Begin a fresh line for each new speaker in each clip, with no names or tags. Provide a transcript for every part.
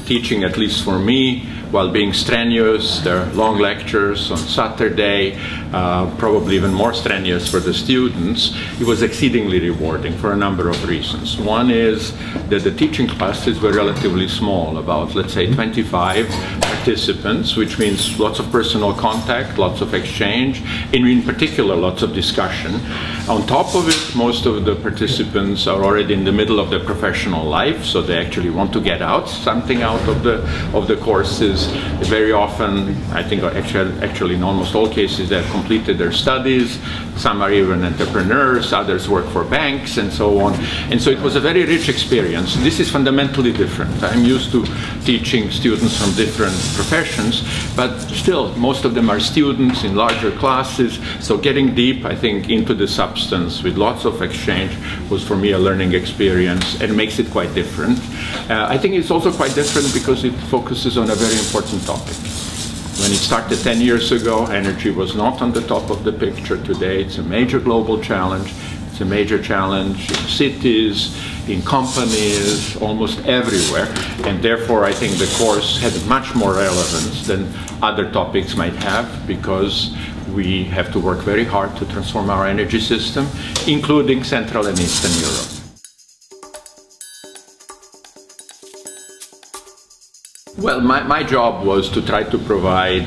teaching, at least for me, while being strenuous. There are long lectures on Saturday, probably even more strenuous for the students. It was exceedingly rewarding for a number of reasons. One is that the teaching classes were relatively small, about, let's say, 25 participants, which means lots of personal contact, lots of exchange, and in particular, lots of discussion. On top of it, most of the participants are already in the middle of their professional life, so they actually want to get something out of the courses. Very often, I think actually in almost all cases, they have completed their studies. Some are even entrepreneurs, others work for banks, and so on. And so it was a very rich experience. This is fundamentally different. I'm used to teaching students from different professions, but still, most of them are students in larger classes. So getting deep, I think, into the substance with lots of exchange was for me a learning experience, and makes it quite different. I think it's also quite different because it focuses on a very important topic. When it started 10 years ago, energy was not on the top of the picture. Today, it's a major global challenge. It's a major challenge in cities, in companies, almost everywhere. And therefore, I think the course had much more relevance than other topics might have, because we have to work very hard to transform our energy system, including Central and Eastern Europe. Well, my job was to try to provide,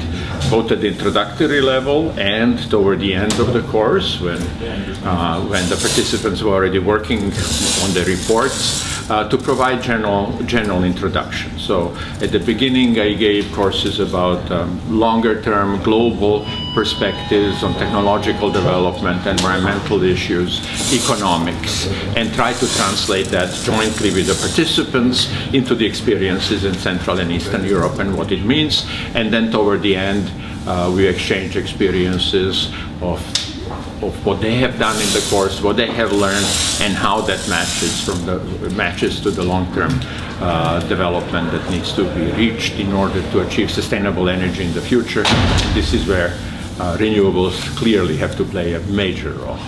both at the introductory level and toward the end of the course, when the participants were already working on the reports, to provide general introduction. So at the beginning, I gave courses about longer-term global perspectives on technological development, environmental issues, economics, and try to translate that jointly with the participants into the experiences in Central and Eastern Europe and what it means. And then toward the end, we exchange experiences of what they have done in the course, what they have learned, and how that matches to the long-term development that needs to be reached in order to achieve sustainable energy in the future. This is where renewables clearly have to play a major role.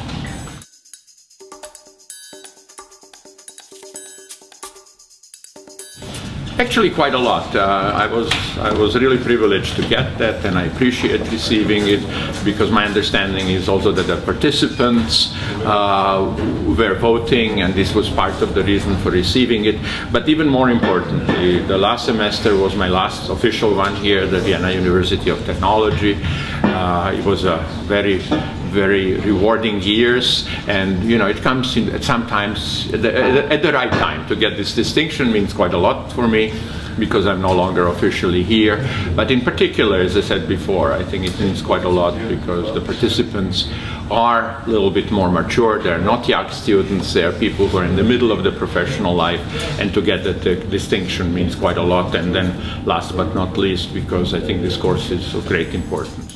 Actually, quite a lot. I was really privileged to get that, and I appreciate receiving it, because my understanding is also that the participants were voting, and this was part of the reason for receiving it. But even more importantly, the last semester was my last official one here at the Vienna University of Technology. It was a very rewarding years, and it comes in sometimes at the right time. To get this distinction means quite a lot for me, because I'm no longer officially here. But in particular, as I said before, I think it means quite a lot because the participants are a little bit more mature. They're not young students. They are people who are in the middle of the professional life, and to get that distinction means quite a lot. And then last but not least, because I think this course is of great importance.